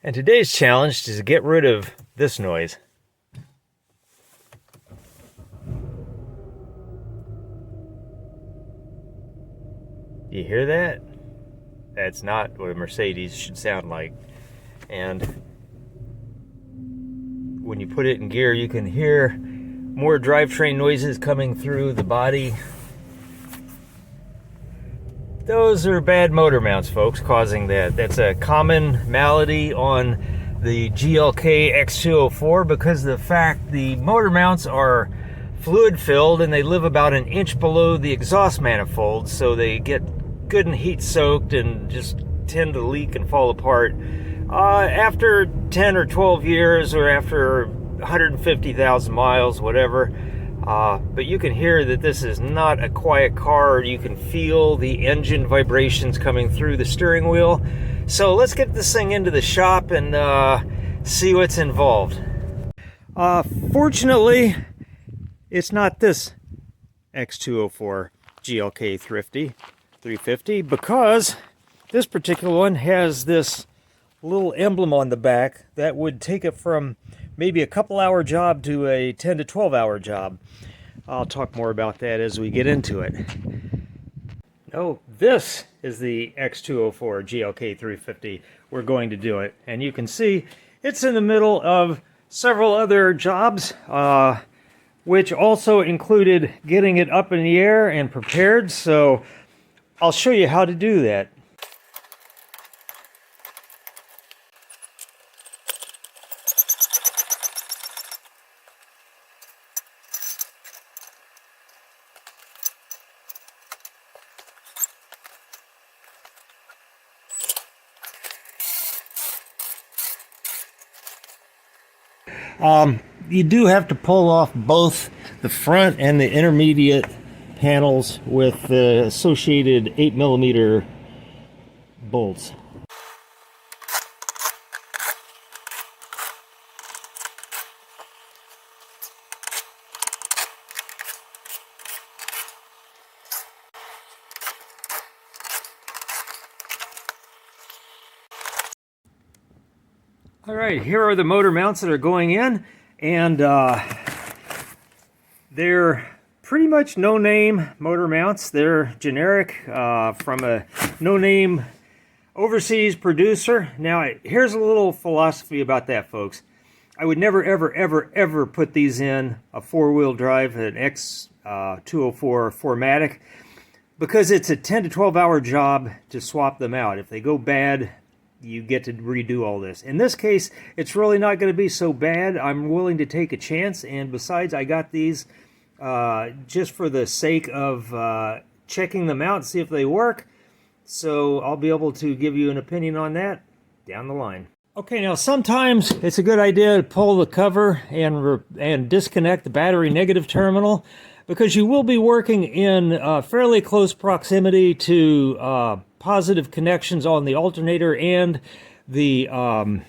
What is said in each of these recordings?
And today's challenge is to get rid of this noise. Do you hear that? That's not what a Mercedes should sound like. And when you put it in gear, you can hear more drivetrain noises coming through the body. Those are bad motor mounts, folks, causing that. That's a common malady on the GLK X204 because of the fact the motor mounts are fluid filled and they live about an inch below the exhaust manifold, so they get good and heat soaked and just tend to leak and fall apart after 10 or 12 years or after 150,000 miles, whatever. But you can hear that this is not a quiet car. You can feel the engine vibrations coming through the steering wheel. So let's get this thing into the shop and see what's involved. Fortunately, it's not this X204 GLK 350 because this particular one has this little emblem on the back that would take it from maybe a couple-hour job to a 10 to 12-hour job. I'll talk more about that as we get into it. No, this is the X204 GLK 350. We're going to do it. And you can see it's in the middle of several other jobs, which also included getting it up in the air and prepared. So I'll show you how to do that. You do have to pull off both the front and the intermediate panels with the associated 8mm bolts. All right, here are the motor mounts that are going in, and they're pretty much no-name motor mounts. They're generic from a no-name overseas producer. Now, here's a little philosophy about that, folks. I would never, ever, ever, ever put these in a four-wheel drive, an X204 4MATIC, because it's a 10 to 12-hour job to swap them out. If they go bad, you get to redo all this. In this case, it's really not going to be so bad. I'm willing to take a chance, and besides, I got these just for the sake of checking them out and see if they work. So I'll be able to give you an opinion on that down the line. Okay, now sometimes it's a good idea to pull the cover and disconnect the battery negative terminal, because you will be working in fairly close proximity to positive connections on the alternator and on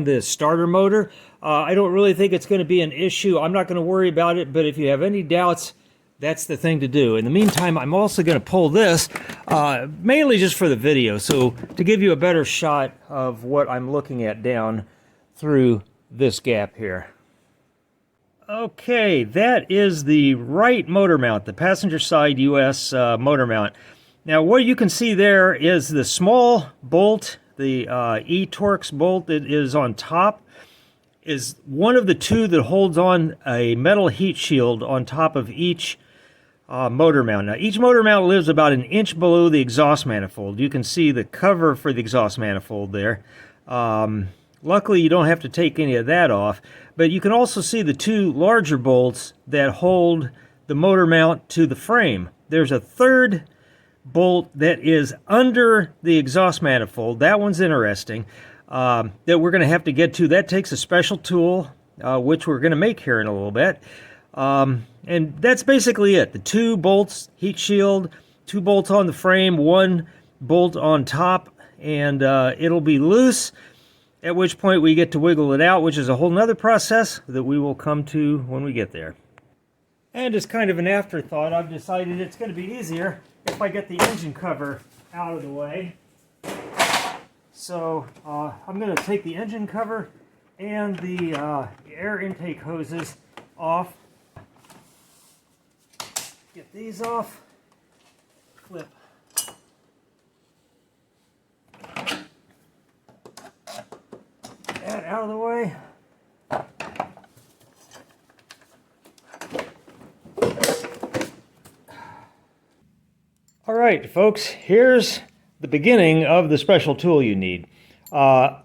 the starter motor. I don't really think it's going to be an issue. I'm not going to worry about it, but if you have any doubts, that's the thing to do. In the meantime, I'm also going to pull this, mainly just for the video, so to give you a better shot of what I'm looking at down through this gap here. Okay, that is the right motor mount, the passenger side US motor mount. Now, what you can see there is the small bolt, the E-Torx bolt that is on top, is one of the two that holds on a metal heat shield on top of each motor mount. Now, each motor mount lives about an inch below the exhaust manifold. You can see the cover for the exhaust manifold there. Luckily, you don't have to take any of that off, but you can also see the two larger bolts that hold the motor mount to the frame. There's a third bolt that is under the exhaust manifold. That one's interesting, that we're going to have to get to. That takes a special tool, which we're going to make here in a little bit. And that's basically it. The two bolts, heat shield, two bolts on the frame, one bolt on top, and it'll be loose, at which point we get to wiggle it out, which is a whole nother process that we will come to when we get there. And as kind of an afterthought, I've decided it's going to be easier if I get the engine cover out of the way. So I'm going to take the engine cover and the air intake hoses off. Get these off. Flip. That out of the way. All right, folks, here's the beginning of the special tool you need. I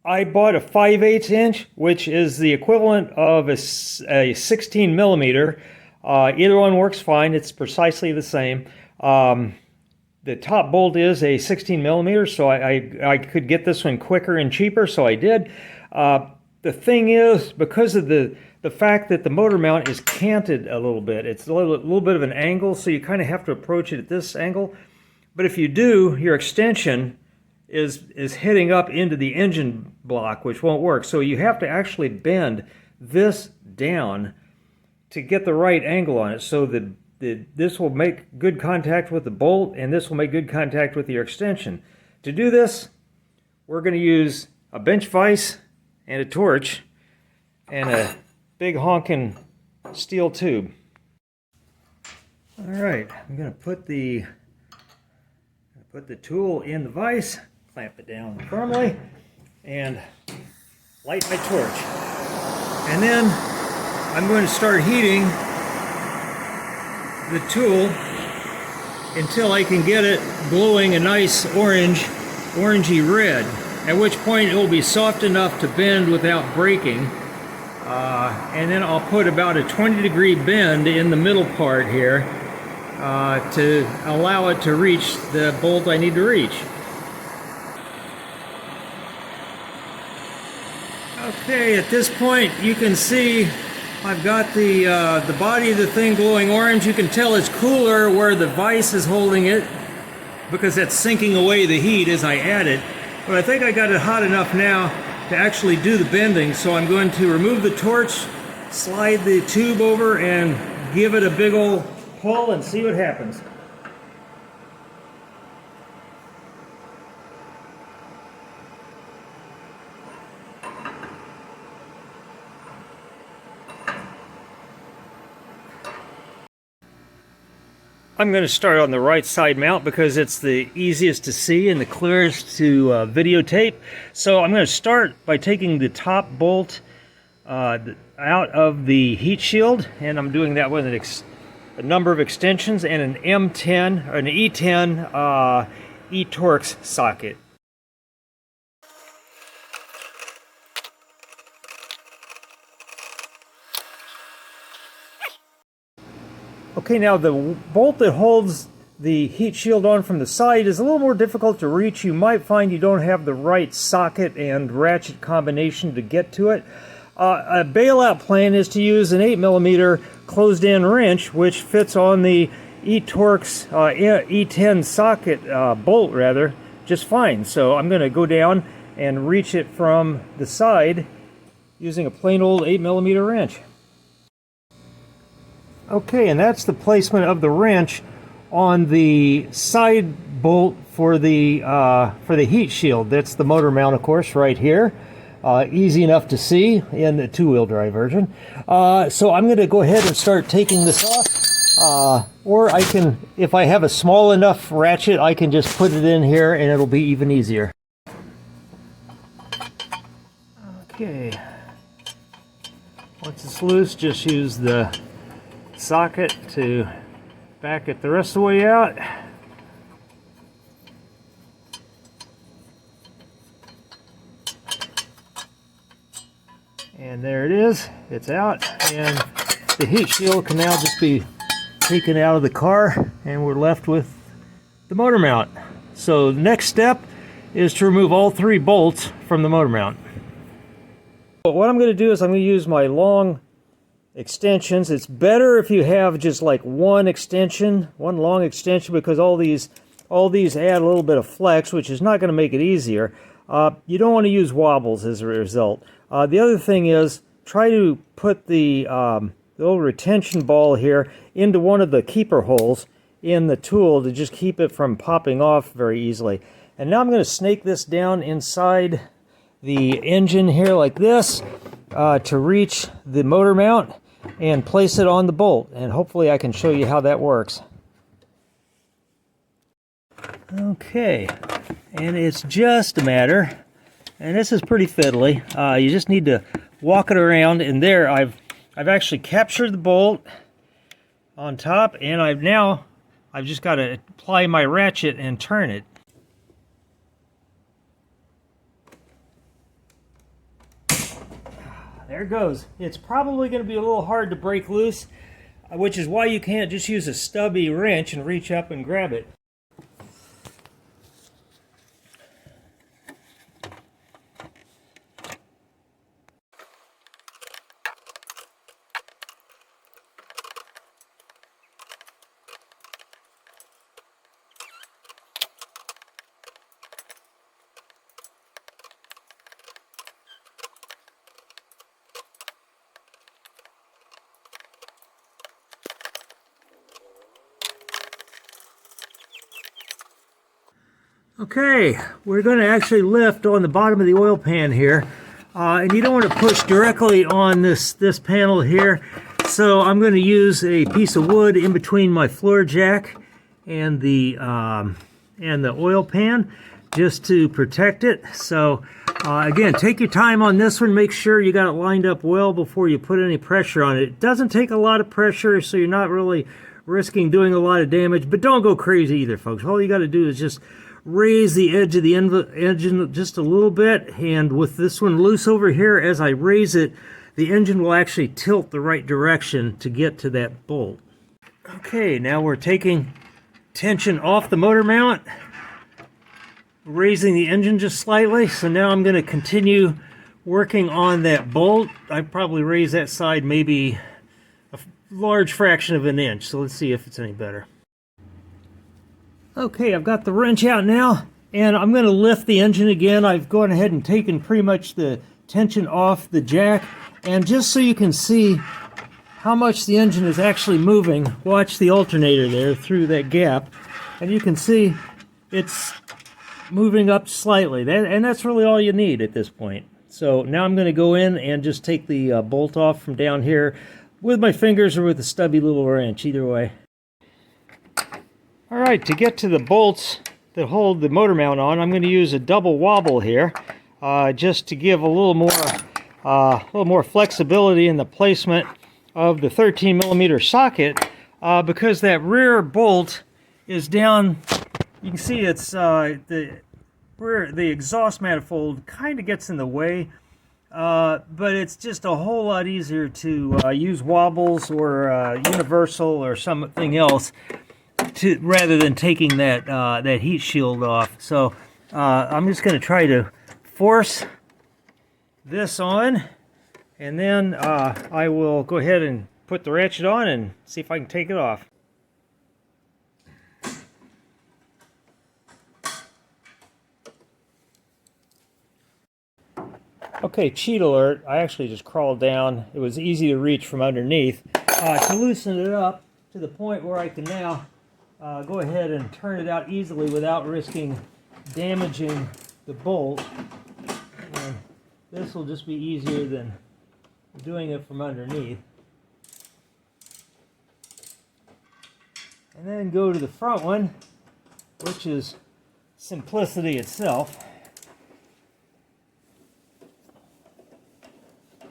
bought a 5/8 inch, which is the equivalent of a 16 millimeter. Either one works fine. It's precisely the same. The top bolt is a 16 millimeter, so I could get this one quicker and cheaper, so I did. The thing is, because of the fact that the motor mount is canted a little bit, it's a little bit of an angle, so you kind of have to approach it at this angle. But if you do, your extension is hitting up into the engine block, which won't work. So you have to actually bend this down to get the right angle on it, so that this will make good contact with the bolt, and this will make good contact with your extension. To do this, we're going to use a bench vise and a torch and a big honking steel tube. All right, I'm going to put the tool in the vise, clamp it down firmly, and light my torch. And then I'm going to start heating the tool until I can get it glowing a nice orangey red, at which point it will be soft enough to bend without breaking. And then I'll put about a 20-degree bend in the middle part here to allow it to reach the bolt I need to reach. Okay, at this point you can see I've got the body of the thing glowing orange. You can tell it's cooler where the vise is holding it, because that's sinking away the heat as I add it. But I think I got it hot enough now to actually do the bending, so I'm going to remove the torch, slide the tube over, and give it a big old pull and see what happens. I'm going to start on the right side mount because it's the easiest to see and the clearest to videotape. So I'm going to start by taking the top bolt out of the heat shield, and I'm doing that with a number of extensions and an M10 or an E10 E-Torx socket. Okay, now the bolt that holds the heat shield on from the side is a little more difficult to reach. You might find you don't have the right socket and ratchet combination to get to it. A bailout plan is to use an 8mm closed-end wrench, which fits on the E-Torx E10 socket bolt rather just fine. So I'm going to go down and reach it from the side using a plain old 8mm wrench. Okay, and that's the placement of the wrench on the side bolt for the heat shield. That's the motor mount, of course, right here. Easy enough to see in the two-wheel drive version. So I'm going to go ahead and start taking this off. Or I can, if I have a small enough ratchet, I can just put it in here and it'll be even easier. Okay. Once it's loose, just use the socket to back it the rest of the way out. And there it is, it's out, and the heat shield can now just be taken out of the car and we're left with the motor mount. So the next step is to remove all three bolts from the motor mount. But what I'm going to do is I'm going to use my long extensions. It's better if you have just like one extension, one long extension, because all these add a little bit of flex, which is not going to make it easier. You don't want to use wobbles as a result. The other thing is, try to put the little retention ball here into one of the keeper holes in the tool to just keep it from popping off very easily. And now I'm going to snake this down inside the engine here like this to reach the motor mount and place it on the bolt. And hopefully I can show you how that works. Okay, and it's just a matter, and this is pretty fiddly. You just need to walk it around, and there I've actually captured the bolt on top, and I've just got to apply my ratchet and turn it. There it goes. It's probably going to be a little hard to break loose, which is why you can't just use a stubby wrench and reach up and grab it. Okay, we're going to actually lift on the bottom of the oil pan here, and you don't want to push directly on this panel here, so I'm going to use a piece of wood in between my floor jack and the oil pan just to protect it. So again, take your time on this one. Make sure you got it lined up well before you put any pressure on it. It doesn't take a lot of pressure, so you're not really risking doing a lot of damage, but don't go crazy either, folks. All you got to do is just raise the edge of the engine just a little bit, and with this one loose over here, as I raise it, the engine will actually tilt the right direction to get to that bolt. Okay, now we're taking tension off the motor mount, raising the engine just slightly. So now I'm going to continue working on that bolt. I probably raise that side maybe a large fraction of an inch, so let's see if it's any better. Okay, I've got the wrench out now, and I'm going to lift the engine again. I've gone ahead and taken pretty much the tension off the jack, and just so you can see how much the engine is actually moving, watch the alternator there through that gap, and you can see it's moving up slightly, and that's really all you need at this point. So now I'm going to go in and just take the bolt off from down here with my fingers or with a stubby little wrench, either way. Alright, to get to the bolts that hold the motor mount on, I'm going to use a double wobble here, just to give a little more flexibility in the placement of the 13mm socket, because that rear bolt is down. You can see it's the exhaust manifold kind of gets in the way, but it's just a whole lot easier to use wobbles or universal or something else rather than taking that heat shield off. So I'm just going to try to force this on, and then I will go ahead and put the ratchet on and see if I can take it off. Okay, cheat alert. I actually just crawled down. It was easy to reach from underneath. To loosen it up to the point where I can now go ahead and turn it out easily without risking damaging the bolt. And this will just be easier than doing it from underneath. And then go to the front one, which is simplicity itself.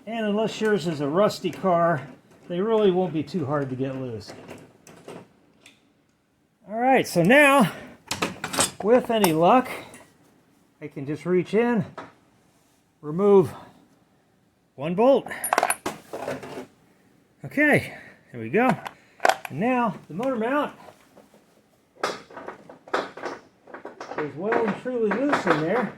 And unless yours is a rusty car, they really won't be too hard to get loose. Alright, so now, with any luck, I can just reach in, remove one bolt. Okay, there we go. And now, the motor mount is well and truly loose in there.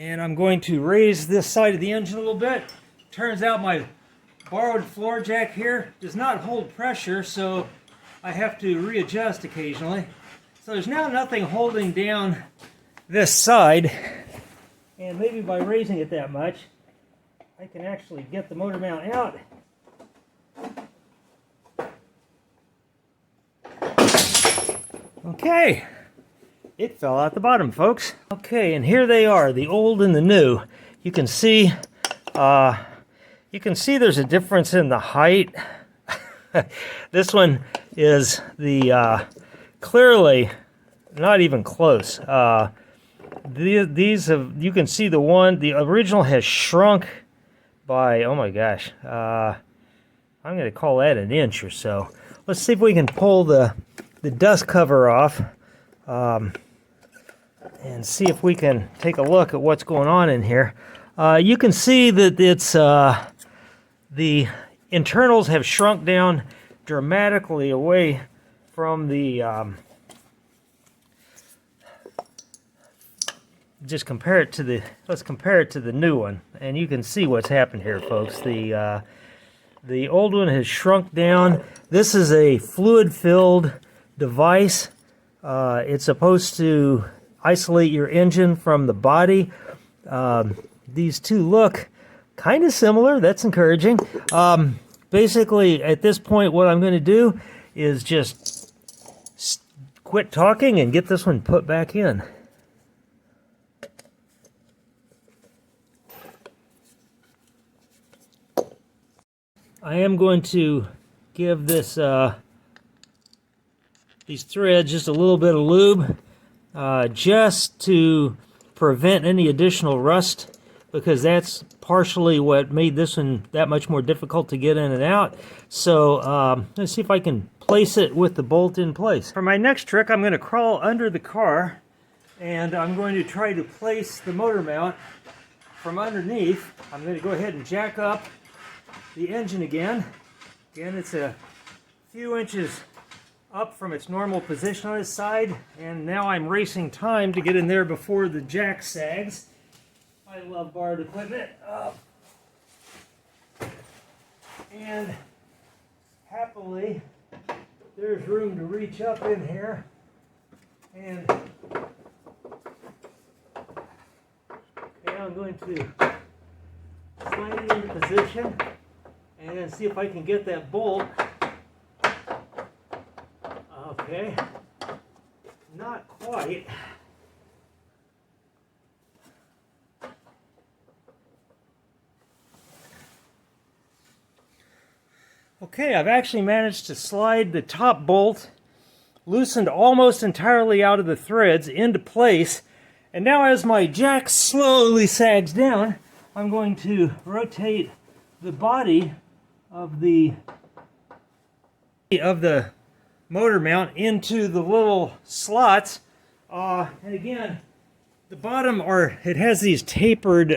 And I'm going to raise this side of the engine a little bit. Turns out my borrowed floor jack here does not hold pressure, so I have to readjust occasionally. So there's now nothing holding down this side, and maybe by raising it that much, I can actually get the motor mount out. Okay, it fell out the bottom, folks. Okay, and here they are, the old and the new. You can see there's a difference in the height. This one is the clearly not even close. These have, you can see the original has shrunk by, oh my gosh, I'm going to call that an inch or so. Let's see if we can pull the dust cover off and see if we can take a look at what's going on in here. You can see that it's the internals have shrunk down dramatically away from the let's compare it to the new one, and you can see what's happened here, folks. The old one has shrunk down. This is a fluid-filled device. It's supposed to isolate your engine from the body. These two look kind of similar. That's encouraging. Basically, at this point, what I'm going to do is just quit talking and get this one put back in. I am going to give this these threads just a little bit of lube, just to prevent any additional rust, because partially what made this one that much more difficult to get in and out. So let's see if I can place it with the bolt in place. For my next trick, I'm going to crawl under the car, and I'm going to try to place the motor mount from underneath. I'm going to go ahead and jack up the engine again. Again, it's a few inches up from its normal position on its side, and now I'm racing time to get in there before the jack sags. I love borrowed equipment. And happily, there's room to reach up in here, and I'm going to slide it into position and then see if I can get that bolt. Okay, not quite. Okay, I've actually managed to slide the top bolt, loosened almost entirely out of the threads, into place. And now as my jack slowly sags down, I'm going to rotate the body of the motor mount into the little slots. And again, the bottom it has these tapered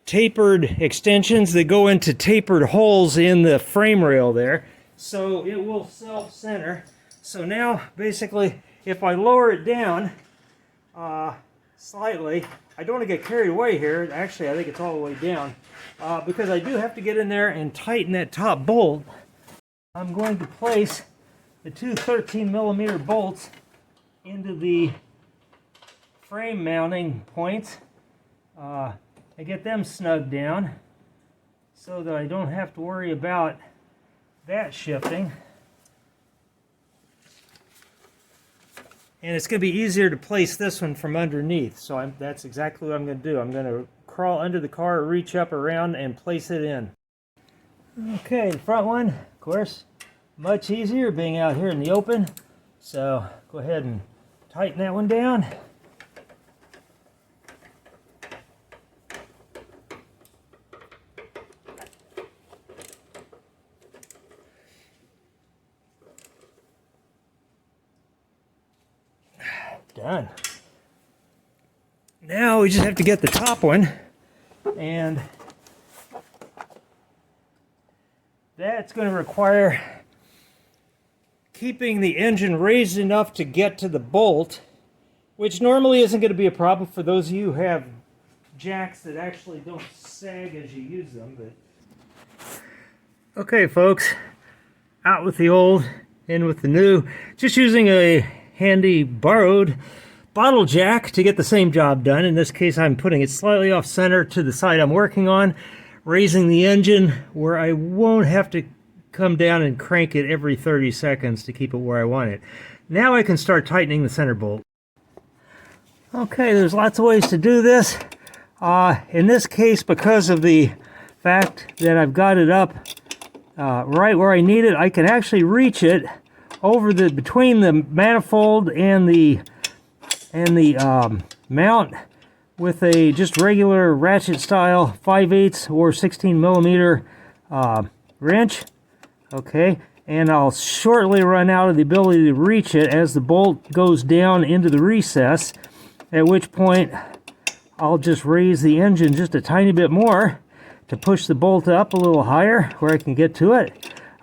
extensions that go into tapered holes in the frame rail there, so it will self-center. So now basically if I lower it down slightly, I don't want to get carried away here. Actually, I think it's all the way down, because I do have to get in there and tighten that top bolt. I'm going to place the two 13mm bolts into the frame mounting points. I get them snugged down so that I don't have to worry about that shifting. And it's going to be easier to place this one from underneath. So that's exactly what I'm going to do. I'm going to crawl under the car, reach up around, and place it in. Okay, the front one, of course, much easier being out here in the open. So go ahead and tighten that one down. Done. Now we just have to get the top one, and that's going to require keeping the engine raised enough to get to the bolt, which normally isn't going to be a problem for those of you who have jacks that actually don't sag as you use them. But okay, folks, out with the old, in with the new. Just using a handy borrowed bottle jack to get the same job done. In this case, I'm putting it slightly off center to the side I'm working on, raising the engine where I won't have to come down and crank it every 30 seconds to keep it where I want it. Now I can start tightening the center bolt. Okay, there's lots of ways to do this. In this case, because of the fact that I've got it up right where I need it, I can actually reach it over between the manifold and the mount with a just regular ratchet style 5/8 or 16 millimeter wrench. Okay, and I'll shortly run out of the ability to reach it as the bolt goes down into the recess, at which point I'll just raise the engine just a tiny bit more to push the bolt up a little higher where I can get to it.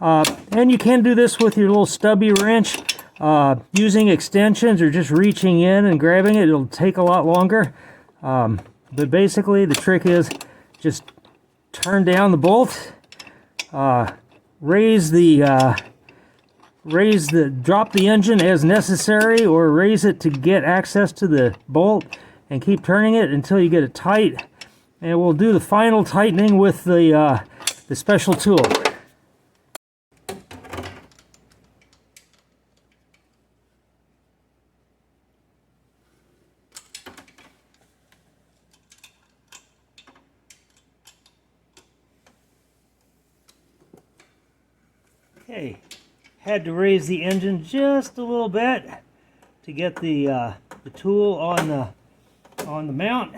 And you can do this with your little stubby wrench, using extensions or just reaching in and grabbing it. It'll take a lot longer. But basically the trick is just turn down the bolt, drop the engine as necessary, or raise it to get access to the bolt, and keep turning it until you get it tight. And we'll do the final tightening with the special tool. Okay, had to raise the engine just a little bit to get the tool on the mount,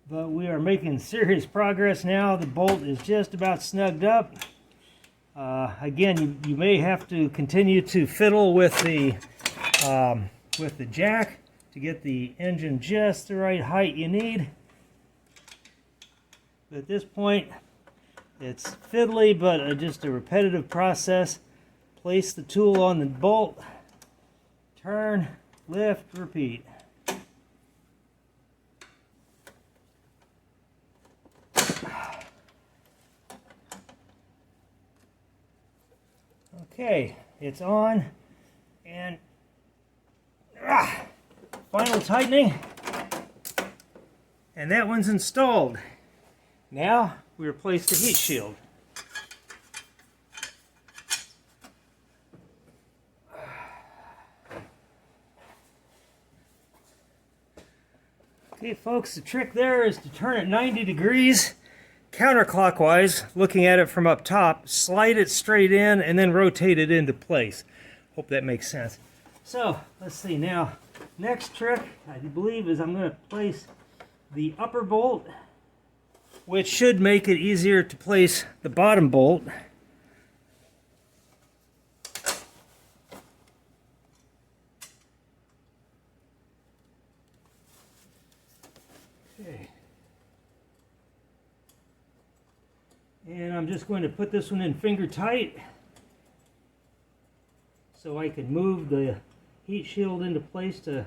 but we are making serious progress now. The bolt is just about snugged up. Again, you may have to continue to fiddle with the jack to get the engine just the right height you need. But at this point, it's fiddly, but just a repetitive process. Place the tool on the bolt, turn, lift, repeat. Okay, it's on, and final tightening, and that one's installed. Now we replace the heat shield. Okay folks, the trick there is to turn it 90 degrees counterclockwise, looking at it from up top, slide it straight in, and then rotate it into place. Hope that makes sense. So let's see now. Next trick, I believe, is I'm going to place the upper bolt, which should make it easier to place the bottom bolt. Okay. And I'm just going to put this one in finger tight so I can move the heat shield into place to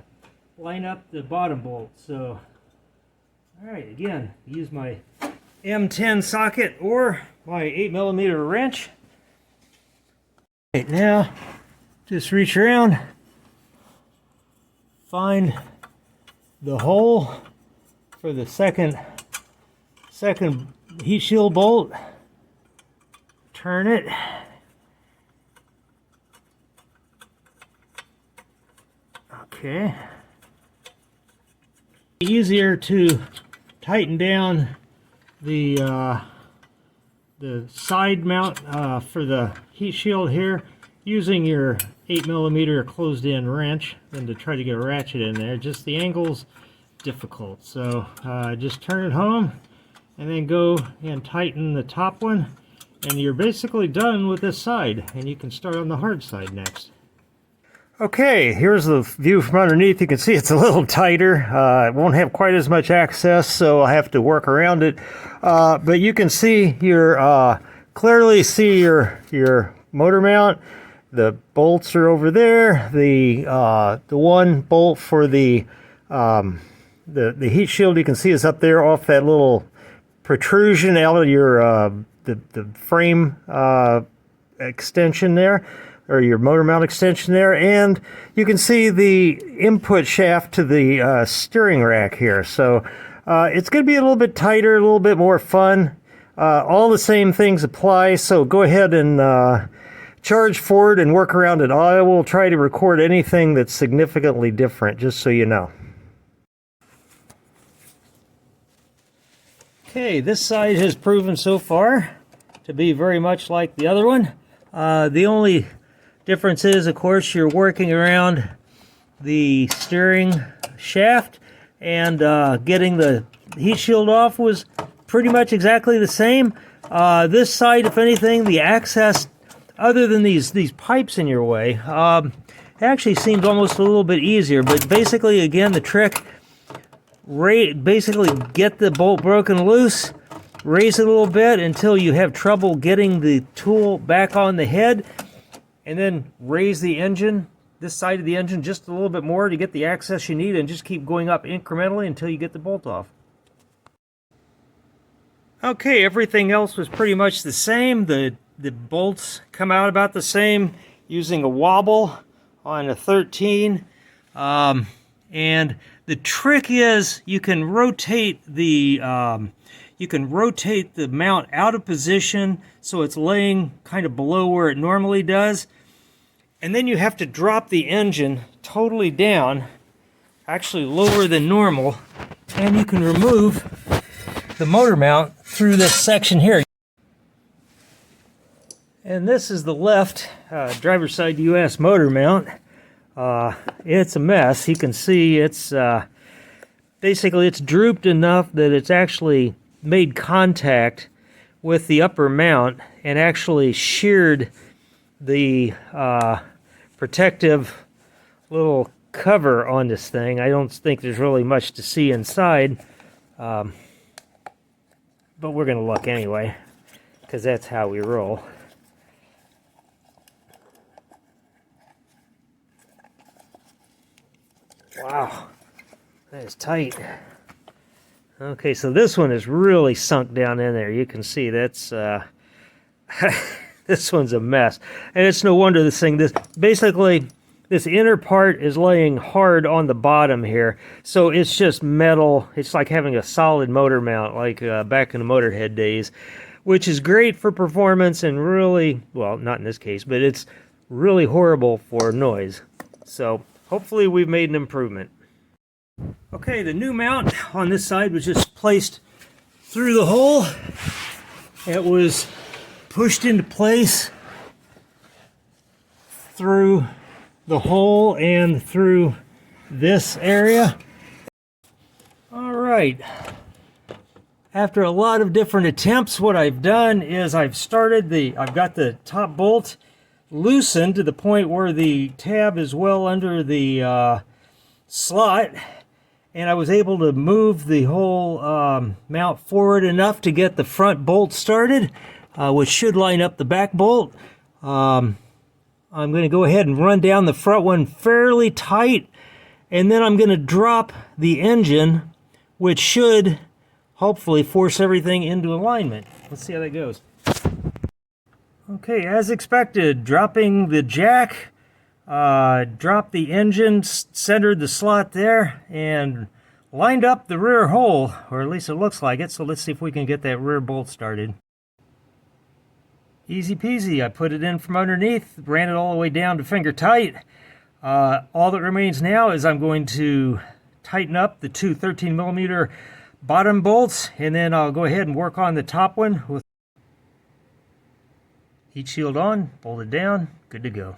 line up the bottom bolt. So, alright, again, use my M10 socket or my 8mm wrench. Right, now, just reach around, find the hole for the second heat shield bolt, turn it, okay. Easier to tighten down the side mount for the heat shield here using your 8mm closed-in wrench than to try to get a ratchet in there. Just the angle's difficult, so just turn it home and then go and tighten the top one, and you're basically done with this side, and you can start on the hard side next. Okay, here's the view from underneath. You can see it's a little tighter. It won't have quite as much access, so I'll have to work around it. But you can see clearly see your motor mount. The bolts are over there. The one bolt for the heat shield you can see is up there off that little protrusion out of your the frame extension there, or your motor mount extension there, and you can see the input shaft to the steering rack here. So it's going to be a little bit tighter, a little bit more fun. All the same things apply, so go ahead and charge forward and work around it. I will try to record anything that's significantly different, just so you know. Okay, this side has proven so far to be very much like the other one. The only difference is, of course, you're working around the steering shaft, and getting the heat shield off was pretty much exactly the same. This side, if anything, the access, other than these pipes in your way, actually seems almost a little bit easier. But basically, again, the trick, basically get the bolt broken loose, raise it a little bit until you have trouble getting the tool back on the head, and then raise the engine, this side of the engine, just a little bit more to get the access you need, and just keep going up incrementally until you get the bolt off. Okay, everything else was pretty much the same. The bolts come out about the same using a wobble on a 13. And the trick is you can rotate the mount out of position so it's laying kind of below where it normally does. And then you have to drop the engine totally down, actually lower than normal, and you can remove the motor mount through this section here. And this is the left driver's side US motor mount. It's a mess. You can see it's basically it's drooped enough that it's actually made contact with the upper mount and actually sheared the protective little cover on this thing. I don't think there's really much to see inside, but we're going to look anyway, because that's how we roll. Wow, that is tight. Okay, so this one is really sunk down in there. You can see that's this one's a mess, and it's no wonder this basically this inner part is laying hard on the bottom here, so it's just metal. It's like having a solid motor mount, like back in the Motorhead days, which is great for performance and really, well, not in this case, but it's really horrible for noise. So hopefully we've made an improvement. Okay, the new mount on this side was just placed through the hole. It was pushed into place through the hole and through this area. All right. After a lot of different attempts, what I've done is I've got the top bolt loosened to the point where the tab is well under the slot, and I was able to move the whole mount forward enough to get the front bolt started, which should line up the back bolt. I'm going to go ahead and run down the front one fairly tight, and then I'm going to drop the engine, which should hopefully force everything into alignment. Let's see how that goes. Okay, as expected, dropping the jack, dropped the engine, centered the slot there, and lined up the rear hole, or at least it looks like it. So let's see if we can get that rear bolt started. Easy peasy. I put it in from underneath, ran it all the way down to finger tight. All that remains now is I'm going to tighten up the two 13mm bottom bolts, and then I'll go ahead and work on the top one with heat shield on, bolted down, good to go.